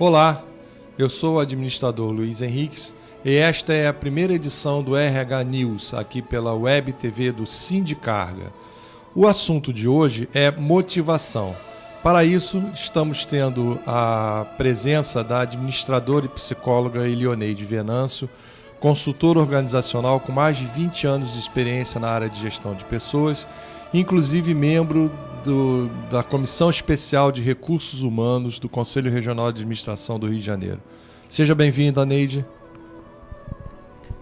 Olá, eu sou o administrador Luiz Henriques e esta é a primeira edição do RH News, aqui pela Web TV do Sindicarga. O assunto de hoje é motivação. Para isso, estamos tendo a presença da administradora e psicóloga Elioneide Venâncio, consultora organizacional com mais de 20 anos de experiência na área de gestão de pessoas, inclusive membro da Comissão Especial de Recursos Humanos do Conselho Regional de Administração do Rio de Janeiro. Seja bem-vinda, Neide.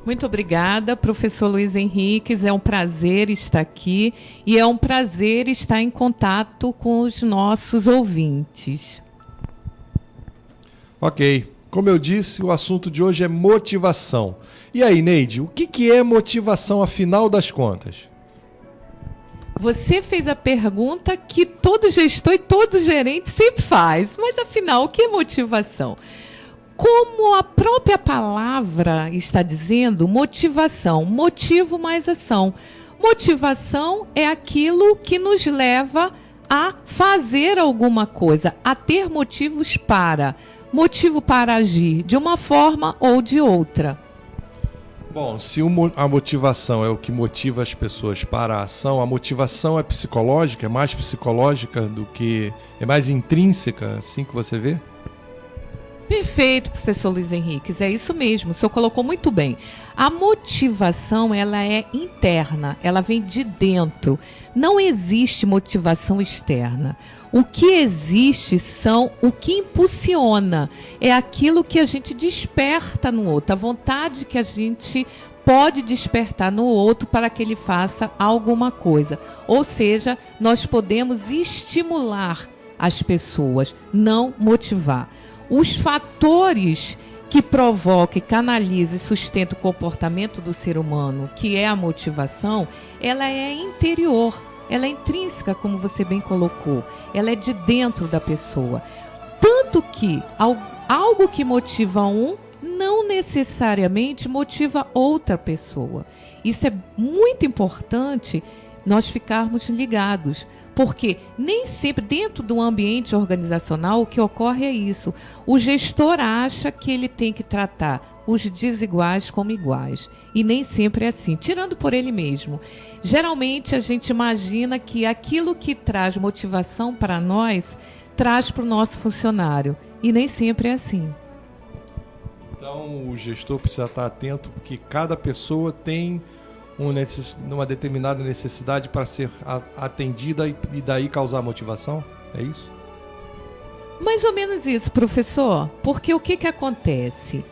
Muito obrigada, professor Luiz Henriques. É um prazer estar aqui e é um prazer estar em contato com os nossos ouvintes. Ok. Como eu disse, o assunto de hoje é motivação. E aí, Neide, o que é motivação, afinal das contas? Você fez a pergunta que todo gestor e todo gerente sempre faz. Mas, afinal, o que é motivação? Como a própria palavra está dizendo, motivação, motivo mais ação. Motivação é aquilo que nos leva a fazer alguma coisa, a ter motivos para. Motivo para agir de uma forma ou de outra. Bom, se a motivação é o que motiva as pessoas para a ação, a motivação é psicológica, é mais psicológica do que... é mais intrínseca, assim que você vê? Perfeito, professor Luiz Henriques, é isso mesmo, o senhor colocou muito bem. A motivação, ela é interna, ela vem de dentro. Não existe motivação externa. O que existe são o que impulsiona, é aquilo que a gente desperta no outro, a vontade que a gente pode despertar no outro para que ele faça alguma coisa. Ou seja, nós podemos estimular as pessoas, não motivar. Os fatores que provocam, canalizam e sustentam o comportamento do ser humano, que é a motivação, ela é interior, ela é intrínseca, como você bem colocou, ela é de dentro da pessoa. Tanto que algo que motiva um não necessariamente motiva outra pessoa. Isso é muito importante nós ficarmos ligados. Porque nem sempre, dentro do ambiente organizacional, o que ocorre é isso. O gestor acha que ele tem que tratar os desiguais como iguais. E nem sempre é assim, tirando por ele mesmo. Geralmente, a gente imagina que aquilo que traz motivação para nós, traz para o nosso funcionário. E nem sempre é assim. Então, o gestor precisa estar atento, porque cada pessoa tem uma determinada necessidade para ser atendida e daí causar motivação? É isso? Mais ou menos isso, professor. Porque o que acontece?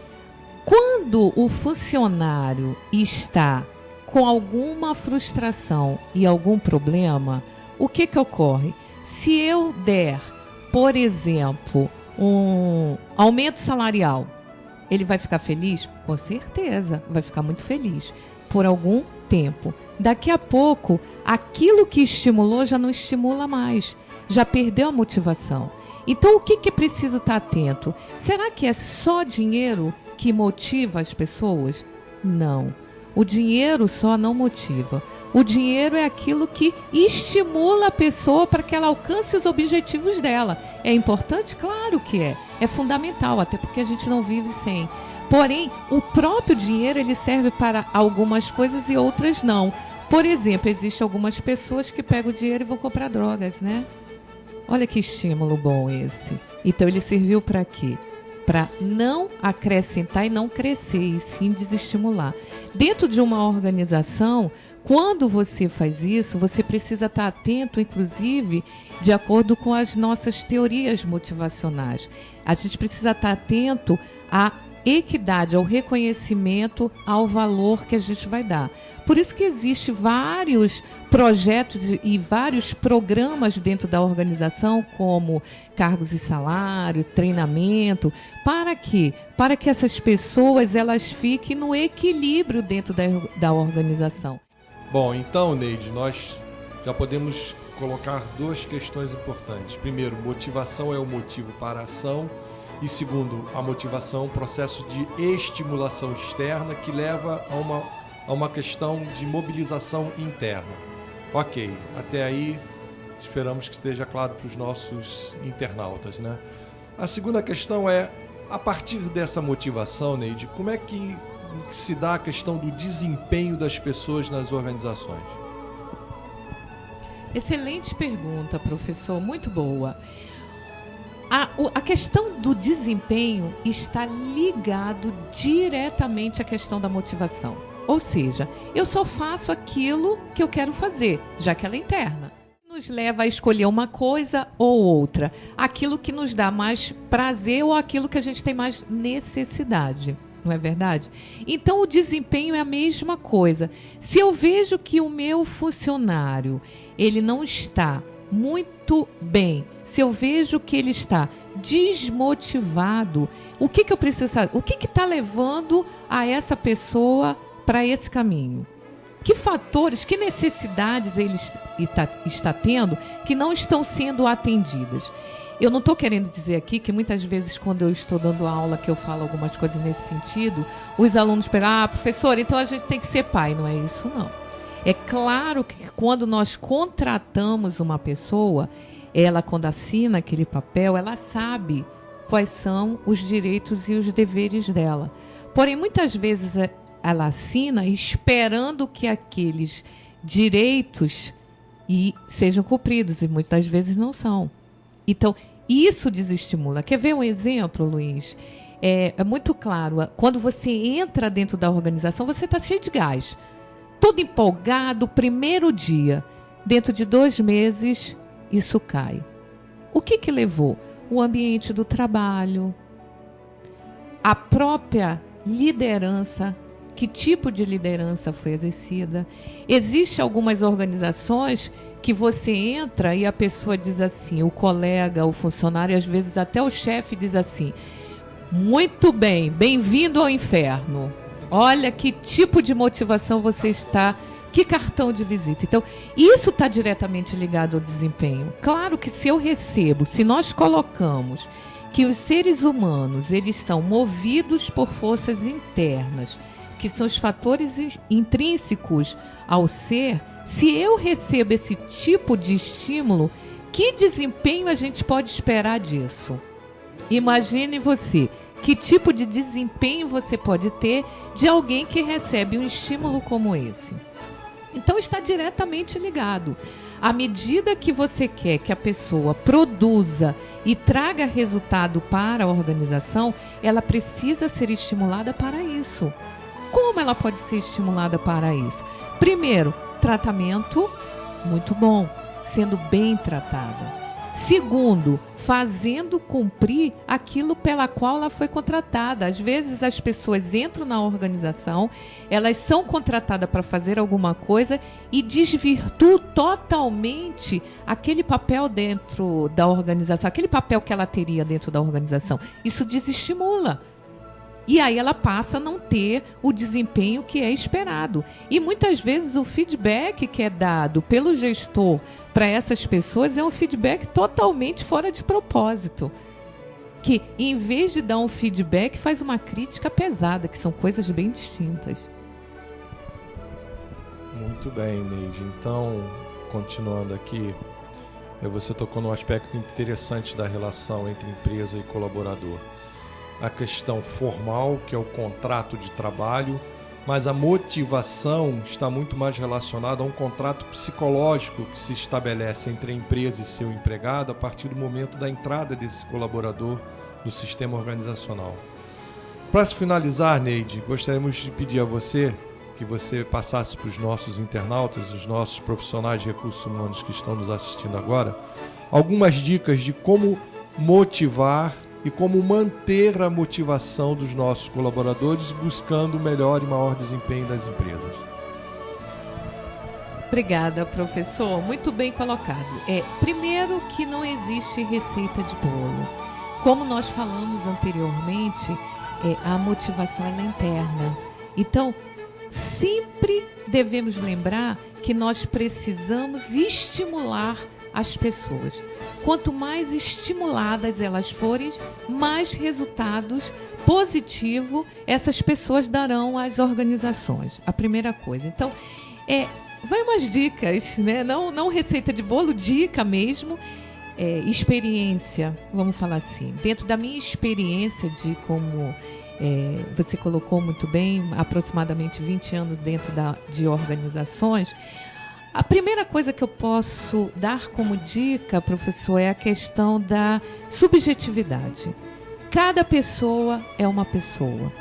Quando o funcionário está com alguma frustração e algum problema, o que ocorre? Se eu der, por exemplo, um aumento salarial, ele vai ficar feliz? Com certeza, vai ficar muito feliz. Por algum tempo. Daqui a pouco, aquilo que estimulou já não estimula mais. Já perdeu a motivação. Então, o que é preciso estar atento? Será que é só dinheiro que motiva as pessoas? Não. O dinheiro só não motiva. O dinheiro é aquilo que estimula a pessoa para que ela alcance os objetivos dela. É importante? Claro que é. É fundamental, até porque a gente não vive sem. Porém, o próprio dinheiro ele serve para algumas coisas e outras não. Por exemplo, existem algumas pessoas que pegam o dinheiro e vão comprar drogas, né? Olha que estímulo bom esse. Então, ele serviu para quê? Para não acrescentar e não crescer, e sim desestimular. Dentro de uma organização, quando você faz isso, você precisa estar atento, inclusive, de acordo com as nossas teorias motivacionais. A gente precisa estar atento a equidade, ao reconhecimento, ao valor que a gente vai dar. Por isso que existem vários projetos e vários programas dentro da organização, como cargos e salário, treinamento, para quê? Para que essas pessoas elas fiquem no equilíbrio dentro da organização. Bom, então, Neide, nós já podemos colocar duas questões importantes. Primeiro, motivação é o motivo para a ação. E segundo, a motivação é um processo de estimulação externa que leva a uma questão de mobilização interna. Ok, até aí esperamos que esteja claro para os nossos internautas, né? A segunda questão é, a partir dessa motivação, Neide, como é que se dá a questão do desempenho das pessoas nas organizações? Excelente pergunta, professor, muito boa. A questão do desempenho está ligado diretamente à questão da motivação. Ou seja, eu só faço aquilo que eu quero fazer, já que ela é interna. Nos leva a escolher uma coisa ou outra, aquilo que nos dá mais prazer ou aquilo que a gente tem mais necessidade. Não é verdade? Então, o desempenho é a mesma coisa. Se eu vejo que o meu funcionário ele não está muito bem, se eu vejo que ele está desmotivado, o que eu preciso saber? O que está levando a essa pessoa para esse caminho? Que fatores, que necessidades ele está tendo que não estão sendo atendidas? Eu não estou querendo dizer aqui que muitas vezes quando eu estou dando aula, que eu falo algumas coisas nesse sentido, os alunos pegam, professor, então a gente tem que ser pai. Não é isso, não. É claro que quando nós contratamos uma pessoa, ela quando assina aquele papel, ela sabe quais são os direitos e os deveres dela. Porém, muitas vezes ela assina esperando que aqueles direitos sejam cumpridos e muitas vezes não são. Então, isso desestimula. Quer ver um exemplo, Luiz? É muito claro. Quando você entra dentro da organização, você está cheio de gás. Todo empolgado, primeiro dia. Dentro de 2 meses, isso cai. O que levou? O ambiente do trabalho, a própria liderança. Que tipo de liderança foi exercida? Existem algumas organizações que você entra e a pessoa diz assim, o colega, o funcionário, às vezes até o chefe diz assim, muito bem, bem-vindo ao inferno. Olha que tipo de motivação você está, que cartão de visita. Então, isso está diretamente ligado ao desempenho. Claro que se nós colocamos que os seres humanos, eles são movidos por forças internas, que são os fatores intrínsecos ao ser, se eu recebo esse tipo de estímulo, que desempenho a gente pode esperar disso? Imagine você, que tipo de desempenho você pode ter de alguém que recebe um estímulo como esse? Então está diretamente ligado. À medida que você quer que a pessoa produza e traga resultado para a organização, ela precisa ser estimulada para isso. Como ela pode ser estimulada para isso? Primeiro, tratamento muito bom, sendo bem tratada. Segundo, fazendo cumprir aquilo pela qual ela foi contratada. Às vezes as pessoas entram na organização, elas são contratadas para fazer alguma coisa e desvirtuam totalmente aquele papel dentro da organização, aquele papel que ela teria dentro da organização. Isso desestimula. E aí ela passa a não ter o desempenho que é esperado. E muitas vezes o feedback que é dado pelo gestor para essas pessoas é um feedback totalmente fora de propósito. Que em vez de dar um feedback, faz uma crítica pesada, que são coisas bem distintas. Muito bem, Neide. Então, continuando aqui, você tocou num aspecto interessante da relação entre empresa e colaborador. A questão formal, que é o contrato de trabalho, mas a motivação está muito mais relacionada a um contrato psicológico que se estabelece entre a empresa e seu empregado a partir do momento da entrada desse colaborador no sistema organizacional. Para finalizar, Neide, gostaríamos de pedir a você que você passasse para os nossos internautas, os nossos profissionais de recursos humanos que estão nos assistindo agora, algumas dicas de como motivar e como manter a motivação dos nossos colaboradores buscando o melhor e maior desempenho das empresas. Obrigada, professor. Muito bem colocado. Primeiro que não existe receita de bolo. Como nós falamos anteriormente, a motivação é interna. Então, sempre devemos lembrar que nós precisamos estimular as pessoas. Quanto mais estimuladas elas forem, mais resultados positivos essas pessoas darão às organizações. A primeira coisa. Então, vai umas dicas, né? Não receita de bolo, dica mesmo. experiência, vamos falar assim, dentro da minha experiência de como você colocou muito bem, aproximadamente 20 anos dentro de organizações, a primeira coisa que eu posso dar como dica, professor, é a questão da subjetividade. Cada pessoa é uma pessoa.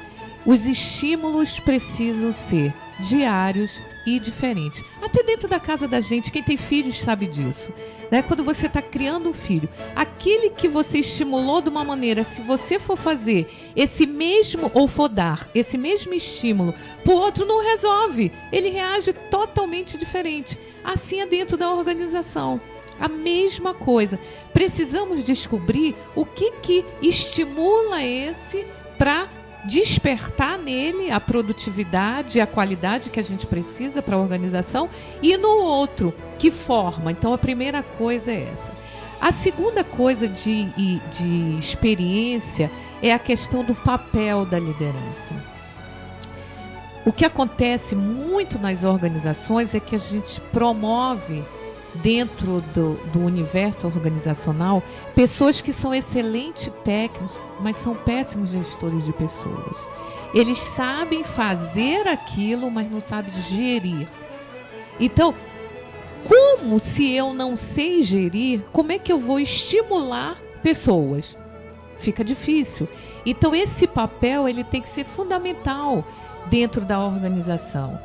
Os estímulos precisam ser diários e diferentes. Até dentro da casa da gente, quem tem filhos sabe disso. Né? Quando você está criando um filho, aquele que você estimulou de uma maneira, se você for fazer esse mesmo, ou for dar esse mesmo estímulo, para o outro não resolve. Ele reage totalmente diferente. Assim é dentro da organização. A mesma coisa. Precisamos descobrir o que estimula esse para despertar nele a produtividade, a qualidade que a gente precisa para a organização, e no outro, que forma. Então, a primeira coisa é essa. A segunda coisa de experiência é a questão do papel da liderança. O que acontece muito nas organizações é que a gente promove dentro do universo organizacional pessoas que são excelentes técnicos, mas são péssimos gestores de pessoas. Eles sabem fazer aquilo, mas não sabem gerir. Então, como se eu não sei gerir, como é que eu vou estimular pessoas? Fica difícil. Então, esse papel ele tem que ser fundamental dentro da organização.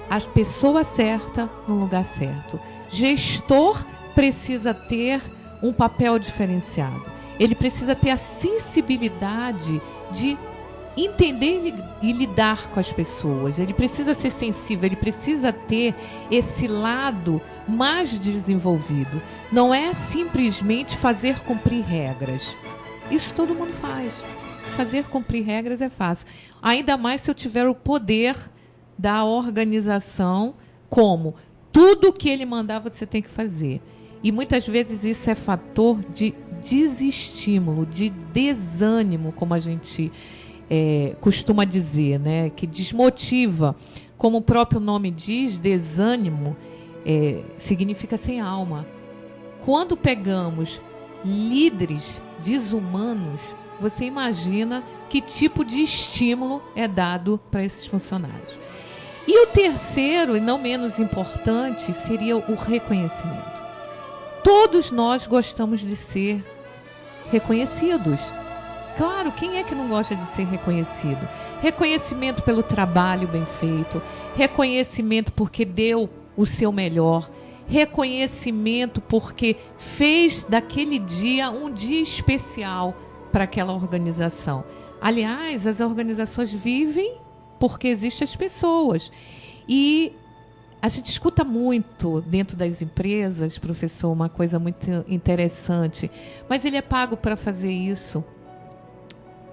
A pessoa certa no lugar certo. Gestor precisa ter um papel diferenciado. Ele precisa ter a sensibilidade de entender e lidar com as pessoas. Ele precisa ser sensível, ele precisa ter esse lado mais desenvolvido. Não é simplesmente fazer cumprir regras. Isso todo mundo faz. Fazer cumprir regras é fácil. Ainda mais se eu tiver o poder da organização, como tudo que ele mandar você tem que fazer. E muitas vezes isso é fator de desestímulo, de desânimo, como a gente costuma dizer, né? Que desmotiva. Como o próprio nome diz, desânimo significa sem alma. Quando pegamos líderes desumanos, você imagina que tipo de estímulo é dado para esses funcionários. E o terceiro, e não menos importante, seria o reconhecimento. Todos nós gostamos de ser reconhecidos. Claro, quem é que não gosta de ser reconhecido? Reconhecimento pelo trabalho bem feito, reconhecimento porque deu o seu melhor, reconhecimento porque fez daquele dia um dia especial para aquela organização. Aliás, as organizações vivem porque existem as pessoas. E a gente escuta muito dentro das empresas, professor, uma coisa muito interessante. Mas ele é pago para fazer isso.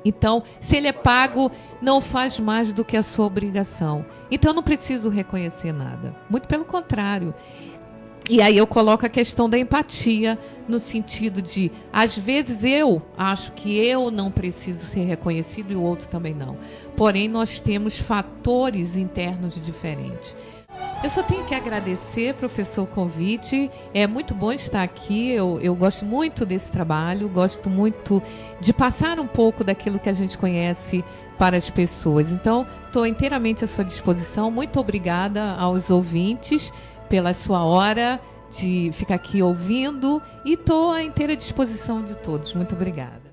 Então, se ele é pago, não faz mais do que a sua obrigação. Então, eu não preciso reconhecer nada. Muito pelo contrário. E aí eu coloco a questão da empatia, no sentido de, às vezes eu acho que eu não preciso ser reconhecido e o outro também não. Porém, nós temos fatores internos diferentes. Eu só tenho que agradecer, professor, o convite. É muito bom estar aqui. Eu gosto muito desse trabalho, gosto muito de passar um pouco daquilo que a gente conhece para as pessoas. Então, estou inteiramente à sua disposição. Muito obrigada aos ouvintes pela sua hora de ficar aqui ouvindo e estou à inteira disposição de todos. Muito obrigada.